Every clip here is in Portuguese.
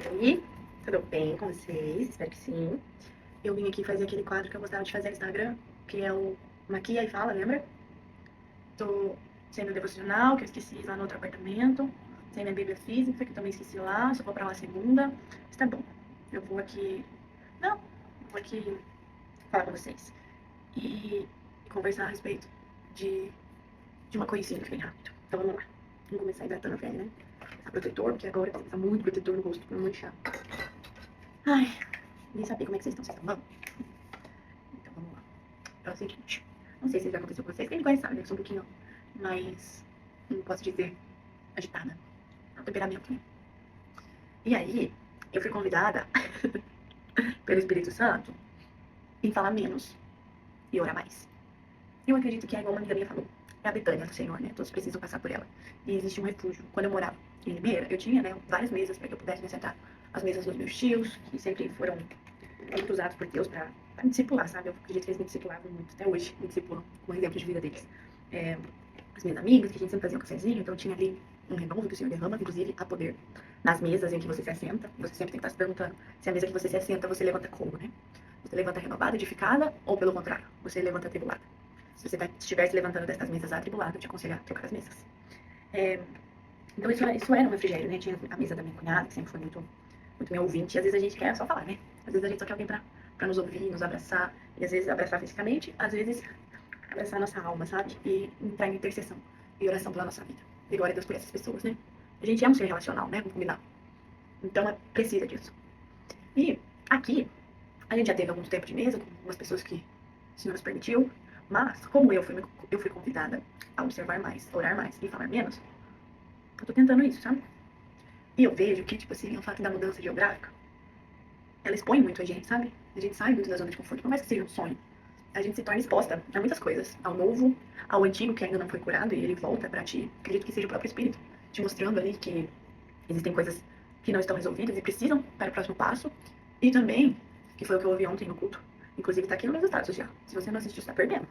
aí? Tudo bem com vocês? Espero que sim. Eu vim aqui fazer aquele quadro que eu gostava de fazer no Instagram, que é o Maquia e Fala, lembra? Tô sem meu devocional, que eu esqueci lá no outro apartamento, sem minha Bíblia física, que eu também esqueci lá, só vou pra lá segunda. Mas tá bom. Eu vou aqui. Não, vou aqui falar com vocês. E conversar a respeito de, de uma coisinha bem rápido. Então vamos lá. Vamos começar hidratando a pele, né? Passar protetor, porque agora precisa muito protetor no rosto pra não manchar. Ai, nem sabia como é que vocês estão. Vocês estão bom? Então vamos lá. É o seguinte. Não sei se já aconteceu com vocês. Quem me conhece sabe, né? Eu sou um pouquinho mais, não posso dizer, agitada. É um temperamento, né? E aí, eu fui convidada pelo Espírito Santo em falar menos e orar mais. Eu acredito que é igual uma amiga minha falou. É a Betânia do Senhor, né? Todos precisam passar por ela. E existe um refúgio. Quando eu morava em Limeira, eu tinha, né, várias mesas para que eu pudesse me sentar. As mesas dos meus tios, que sempre foram muito usados por Deus para me discipular, sabe? Eu acredito que eles me discipulavam muito. Até hoje me discipulam com o exemplo de vida deles. As minhas amigas, que a gente sempre fazia um cafezinho, então tinha ali um renovo que o Senhor derrama, inclusive a poder nas mesas em que você se assenta. Você sempre tem que estar se perguntando se a mesa que você se assenta, você levanta como, né? Você levanta renovada, edificada, ou pelo contrário, você levanta atribulada. Se você estiver se levantando dessas mesas atribulada, eu te aconselho a trocar as mesas. Então isso era um refrigério, né? Tinha a mesa da minha cunhada, que sempre foi muito minha ouvinte, e às vezes a gente quer só falar, né? Às vezes a gente só quer alguém pra nos ouvir, nos abraçar, e às vezes abraçar fisicamente, às vezes abraçar nossa alma, sabe? E entrar em intercessão e oração pela nossa vida. E glória a Deus por essas pessoas, né? A gente é um ser relacional, né? Vamos combinar. Então precisa disso. E aqui, a gente já teve algum tempo de mesa com algumas pessoas que o Senhor nos permitiu, mas como eu fui convidada a observar mais, orar mais e falar menos, eu tô tentando isso, sabe? E eu vejo que, tipo assim, o fato da mudança geográfica, ela expõe muito a gente, sabe? A gente sai muito da zona de conforto, por mais que seja um sonho. A gente se torna exposta a muitas coisas, ao novo, ao antigo que ainda não foi curado e ele volta pra ti. Acredito que seja o próprio Espírito te mostrando ali que existem coisas que não estão resolvidas e precisam para o próximo passo. E também, que foi o que eu ouvi ontem no culto, inclusive tá aqui no meu status já. Se você não assistiu, você tá perdendo.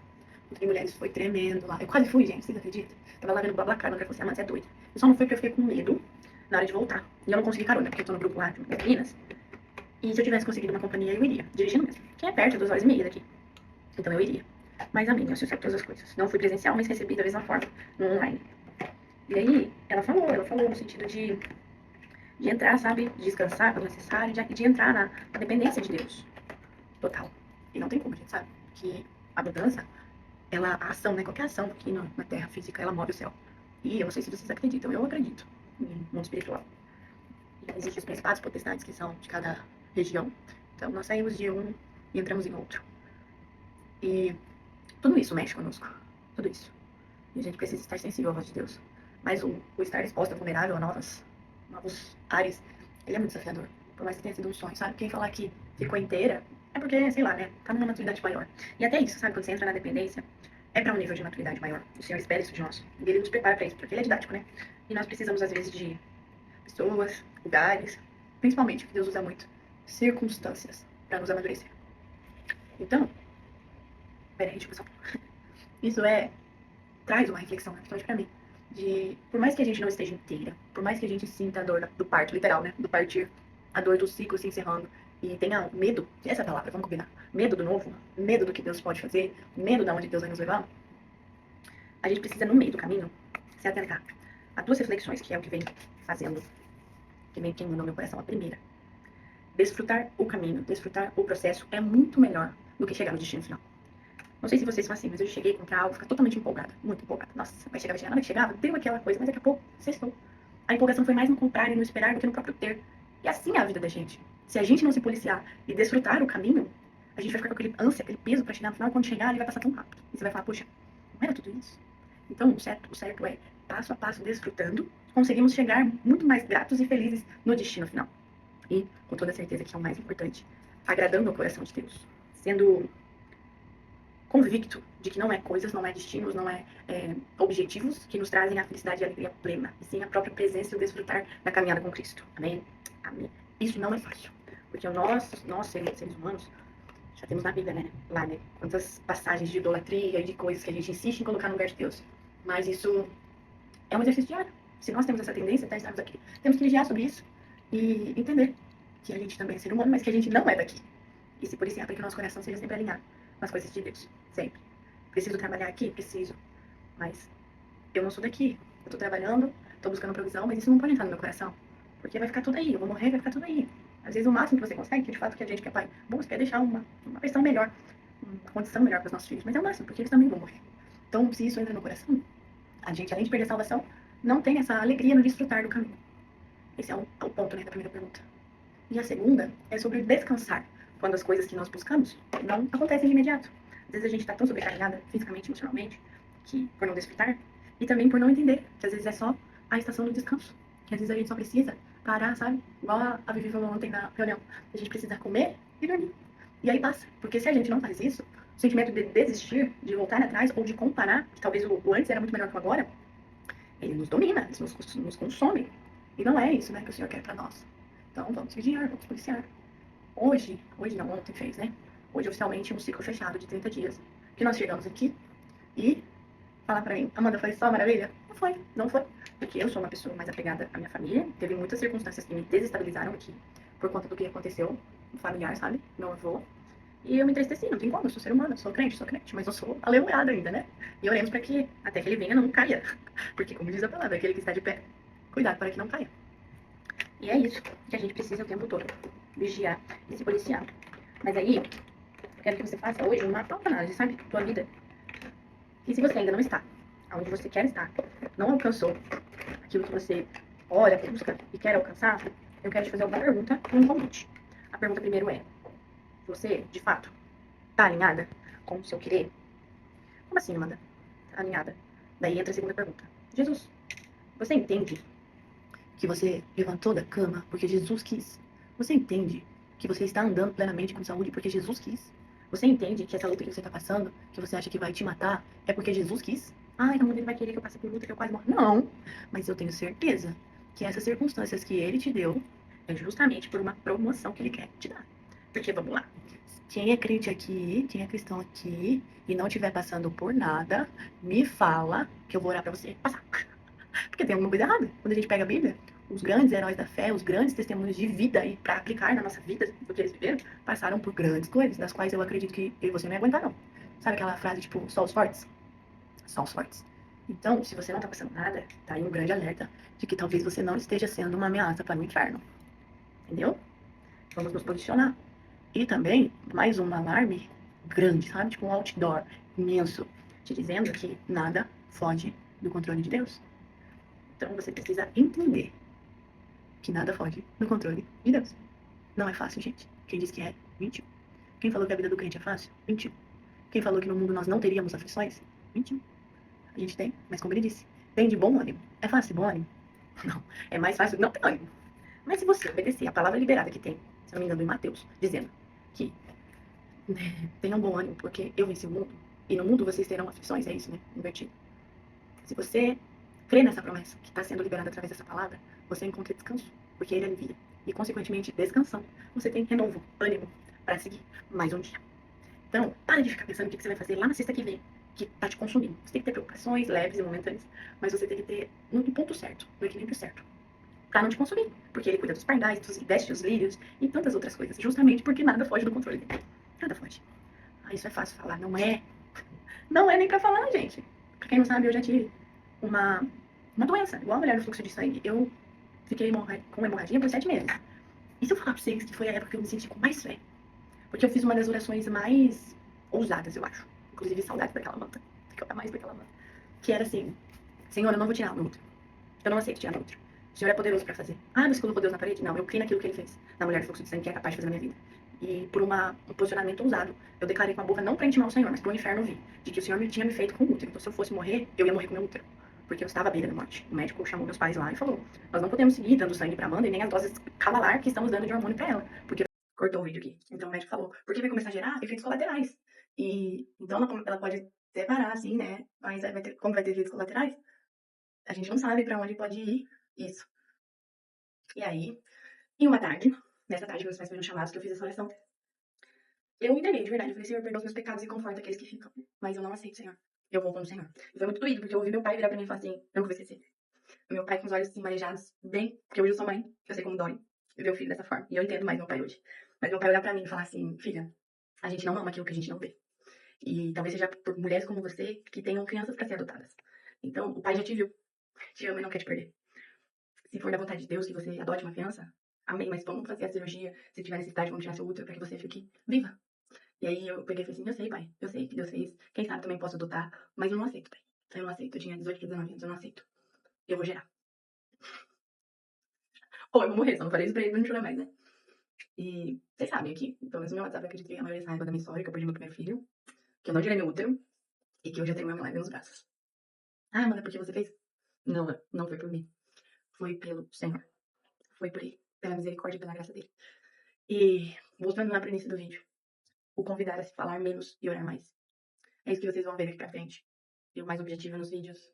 O Tri Mulheres foi tremendo lá. Eu quase fui, gente, vocês acreditam? Tava lá vendo o Blablacar, não quero você, mas é doido. Eu só não fui porque eu fiquei com medo na hora de voltar. E eu não consegui carona, porque eu tô no grupo lá das meninas. E se eu tivesse conseguido uma companhia, eu iria, dirigindo mesmo. Que é perto, 2 horas e meia daqui. Então eu iria. Mas amém, eu sei todas as coisas. Não fui presencial, mas recebi da mesma forma, no online. E aí, ela falou no sentido de entrar, sabe? De descansar quando necessário, de entrar na dependência de Deus. Total. E não tem como, a gente sabe que a mudança, a ação, né? Qualquer ação aqui na Terra física, ela move o céu. E eu não sei se vocês acreditam, eu acredito em mundo espiritual. E existem os principados, potestades que são de cada região. Então nós saímos de um e entramos em outro. E tudo isso mexe conosco. Tudo isso. E a gente precisa estar sensível à voz de Deus. Mas o estar exposto, vulnerável a novos ares, ele é muito desafiador. Por mais que tenha sido um sonho, sabe? Quem falar que ficou inteira é porque, sei lá, né? Tá numa maturidade maior. E até isso, sabe? Quando você entra na dependência, é para um nível de maturidade maior. O Senhor espera isso de nós. E Ele nos prepara para isso, porque Ele é didático, né? E nós precisamos, às vezes, de pessoas, lugares, principalmente, que Deus usa muito, circunstâncias, para nos amadurecer. Então, peraí, deixa eu passar. Isso traz uma reflexão, principalmente pra mim, de, por mais que a gente não esteja inteira, por mais que a gente sinta a dor do parto, literal, né, do partir, a dor do ciclo se encerrando, e tenha medo, essa é a palavra, vamos combinar, medo do novo, medo do que Deus pode fazer, medo de onde Deus vai nos levar, a gente precisa, no meio do caminho, se atentar a duas reflexões, que é o que vem fazendo, que vem queimando no meu coração. A primeira, desfrutar o caminho, desfrutar o processo é muito melhor do que chegar no destino final. Não sei se vocês são assim, mas eu cheguei a comprar algo, ficar totalmente empolgada, muito empolgada. Nossa, vai chegar, vai chegar. Na hora que chegava, deu aquela coisa, mas daqui a pouco, cessou. A empolgação foi mais no comprar e no esperar do que no próprio ter. E assim é a vida da gente. Se a gente não se policiar e desfrutar o caminho, a gente vai ficar com aquele ânsia, aquele peso pra chegar no final, e quando chegar, ele vai passar tão rápido. E você vai falar, poxa, não era tudo isso? Então, o certo é, passo a passo, desfrutando, conseguimos chegar muito mais gratos e felizes no destino final. E, com toda certeza, que é o mais importante, agradando o coração de Deus. Sendo convicto de que não é coisas, não é destinos, não é objetivos que nos trazem a felicidade e a alegria plena, e sim a própria presença e o desfrutar da caminhada com Cristo. Amém? Amém. Isso não é fácil, porque nós seres humanos, já temos na Bíblia, né? Lá, né? Quantas passagens de idolatria e de coisas que a gente insiste em colocar no lugar de Deus. Mas isso é um exercício diário. Se nós temos essa tendência, até estarmos aqui, temos que vigiar sobre isso e entender que a gente também é ser humano, mas que a gente não é daqui. E se policiar para que o nosso coração seja sempre alinhado com as coisas de Deus. Sempre. Preciso trabalhar aqui? Preciso. Mas eu não sou daqui. Eu tô trabalhando, tô buscando provisão, mas isso não pode entrar no meu coração. Porque vai ficar tudo aí. Eu vou morrer, vai ficar tudo aí. Às vezes o máximo que você consegue, que de fato que a gente que é pai busca, é deixar uma versão melhor, uma condição melhor para os nossos filhos. Mas é o máximo, porque eles também vão morrer. Então, se isso entra no coração, a gente, além de perder a salvação, não tem essa alegria no desfrutar do caminho. Esse é o ponto, né, da primeira pergunta. E a segunda é sobre descansar, quando as coisas que nós buscamos não acontecem de imediato. Às vezes a gente está tão sobrecarregada, fisicamente, emocionalmente, que por não desfrutar, e também por não entender que às vezes é só a estação do descanso. Que às vezes a gente só precisa parar, sabe? Igual a Vivi falou ontem na reunião. A gente precisa comer e dormir. E aí passa. Porque se a gente não faz isso, o sentimento de desistir, de voltar atrás, ou de comparar, que talvez o antes era muito melhor que o agora, ele nos domina, ele nos consome. E não é isso, né, que o Senhor quer para nós. Então vamos vigiar, vamos policiar. Hoje não, ontem fez, né? Hoje oficialmente um ciclo fechado de 30 dias. Que nós chegamos aqui e falar pra mim, Amanda, foi só maravilha? Não foi. Porque eu sou uma pessoa mais apegada à minha família. Teve muitas circunstâncias que me desestabilizaram aqui por conta do que aconteceu no familiar, sabe? Meu avô. E eu me entristeci, não tem como, eu sou ser humano, sou crente, mas eu sou aleluiado ainda, né? E oremos para que até que ele venha não caia. Porque, como diz a palavra, aquele que está de pé, cuidado para que não caia. E é isso que a gente precisa o tempo todo: vigiar e se policiar. Mas aí, eu quero que você faça hoje uma autoanálise, sabe? Tua vida. E se você ainda não está onde você quer estar, não alcançou aquilo que você ora, busca e quer alcançar, eu quero te fazer uma pergunta e um convite. A pergunta primeiro é: você, de fato, está alinhada com o seu querer? Como assim, Amanda? Alinhada. Daí entra a segunda pergunta. Jesus, você entende que você levantou da cama porque Jesus quis? Você entende que você está andando plenamente com saúde porque Jesus quis? Você entende que essa luta que você está passando, que você acha que vai te matar, é porque Jesus quis? Ai, Amanda, ele vai querer que eu passe por luta, que eu quase morro. Não, mas eu tenho certeza que essas circunstâncias que ele te deu é justamente por uma promoção que ele quer te dar. Porque, vamos lá, quem é crente aqui, quem é cristão aqui e não estiver passando por nada, me fala que eu vou orar pra você passar. Porque tem alguma coisa errada. Quando a gente pega a Bíblia, os grandes heróis da fé, os grandes testemunhos de vida e para aplicar na nossa vida o que eles viveram, passaram por grandes coisas, das quais eu acredito que eu e você não ia aguentar, não. Sabe aquela frase tipo, só os fortes? Só os fortes. Então, se você não tá passando nada, tá aí um grande alerta de que talvez você não esteja sendo uma ameaça para o inferno. Entendeu? Vamos nos posicionar. E também, mais um alarme grande, sabe? Tipo um outdoor imenso, te dizendo que nada foge do controle de Deus. Então você precisa entender que nada foge do controle de Deus. Não é fácil, gente. Quem disse que é, mentiu. Quem falou que a vida do crente é fácil, mentiu. Quem falou que no mundo nós não teríamos aflições, mentiu. A gente tem, mas como ele disse, tem de bom ânimo. É fácil de bom ânimo? Não. É mais fácil não ter ânimo. Mas se você obedecer a palavra liberada que tem, se não me engano, em Mateus, dizendo que tenham bom ânimo, porque eu venci o mundo, e no mundo vocês terão aflições, é isso, né? Invertido. Se você crê nessa promessa que está sendo liberada através dessa palavra, você encontra descanso, porque ele alivia. E, consequentemente, descansando, você tem renovo, ânimo para seguir mais um dia. Então, para de ficar pensando o que você vai fazer lá na sexta que vem, que está te consumindo. Você tem que ter preocupações leves e momentâneas, mas você tem que ter no ponto certo, no equilíbrio certo, para não te consumir. Porque ele cuida dos pardais, veste os lírios e tantas outras coisas, justamente porque nada foge do controle dele. Nada foge. Ah, isso é fácil falar, não é? Não é nem pra falar, gente. Pra quem não sabe, eu já tive uma, uma doença, igual a mulher do fluxo de sangue. Eu fiquei com hemorragia por 7 meses. E se eu falar pra vocês que foi a época que eu me senti com mais fé? Porque eu fiz uma das orações mais ousadas, eu acho. Inclusive, saudades daquela manta. Tem que orar mais daquela manta. Que era assim: Senhor, eu não vou tirar meu útero. Eu não aceito tirar meu útero. O Senhor é poderoso pra fazer. Ah, você colocou Deus na parede? Não, eu criei naquilo que ele fez. Na mulher do fluxo de sangue, que é capaz de fazer na minha vida. E por um posicionamento ousado, eu declarei com a boca, não pra intimar o Senhor, mas pro inferno ouvir, de que o Senhor me tinha me feito com útero. Então, se eu fosse morrer, eu ia morrer com meu útero. Porque eu estava à beira da morte. O médico chamou meus pais lá e falou: nós não podemos seguir dando sangue pra Amanda e nem as doses cavalar que estamos dando de hormônio pra ela. Porque cortou o vídeo aqui. Então o médico falou: porque vai começar a gerar efeitos colaterais. E então ela pode separar, assim, né? Mas como vai ter efeitos colaterais, a gente não sabe pra onde pode ir isso. E aí, em uma tarde, nessa tarde, meus pais foram chamados que eu fiz essa oração. Eu entreguei de verdade. Eu falei: Senhor, perdoa os meus pecados e conforta aqueles que ficam. Mas eu não aceito, Senhor. Eu vou com o Senhor. E foi muito doído, porque eu ouvi meu pai virar pra mim e falar assim: eu nunca vou esquecer. Meu pai com os olhos assim marejados, bem, porque hoje eu sou mãe, eu sei como dói. ver o filho dessa forma. E eu entendo mais meu pai hoje. Mas meu pai olhar pra mim e falar assim, filha, a gente não ama aquilo que a gente não vê. E talvez seja por mulheres como você que tenham crianças pra ser adotadas. Então, o pai já te viu, te ama e não quer te perder. Se for da vontade de Deus que você adote uma criança, amém, mas vamos fazer a cirurgia, se tiver necessidade, vamos tirar seu útero pra que você fique viva. E aí eu peguei e falei assim, eu sei, pai, eu sei que Deus fez, quem sabe também posso adotar, mas eu não aceito, pai. Eu não aceito, eu tinha 18 pra 19 anos, eu não aceito. Eu vou gerar. Ou eu vou morrer, só não falei isso pra ele, pra não chorar mais, né? E vocês sabem aqui, pelo menos no meu WhatsApp, eu acredito que a maioria saiba da minha história, que eu perdi meu primeiro filho, que eu não gerei meu útero, e que hoje eu tenho meu milagre nos braços. Ah, mano, é porque você fez? Não, não foi por mim. Foi pelo Senhor. Foi por ele, pela misericórdia e pela graça dele. E, voltando lá pro início do vídeo, o convidar a se falar menos e orar mais. É isso que vocês vão ver aqui pra frente. Eu mais objetivo nos vídeos.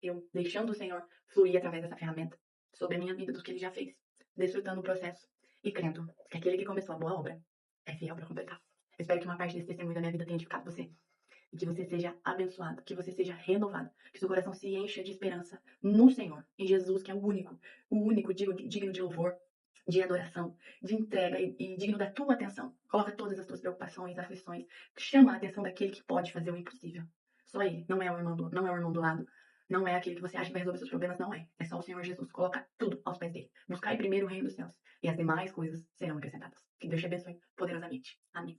Eu deixando o Senhor fluir através dessa ferramenta sobre a minha vida, do que ele já fez. Desfrutando o processo e crendo que aquele que começou a boa obra é fiel para completar. Eu espero que uma parte desse testemunho da minha vida tenha edificado você. E que você seja abençoado, que você seja renovado, que seu coração se encha de esperança no Senhor, em Jesus, que é o único digno de louvor, de adoração, de entrega e digno da tua atenção. Coloca todas as tuas preocupações, aflições, chama a atenção daquele que pode fazer o impossível. Só ele, não é o irmão do lado, não é aquele que você acha que vai resolver seus problemas, não é. É só o Senhor Jesus. Coloca tudo aos pés dele. Buscai primeiro o reino dos céus e as demais coisas serão acrescentadas. Que Deus te abençoe poderosamente. Amém.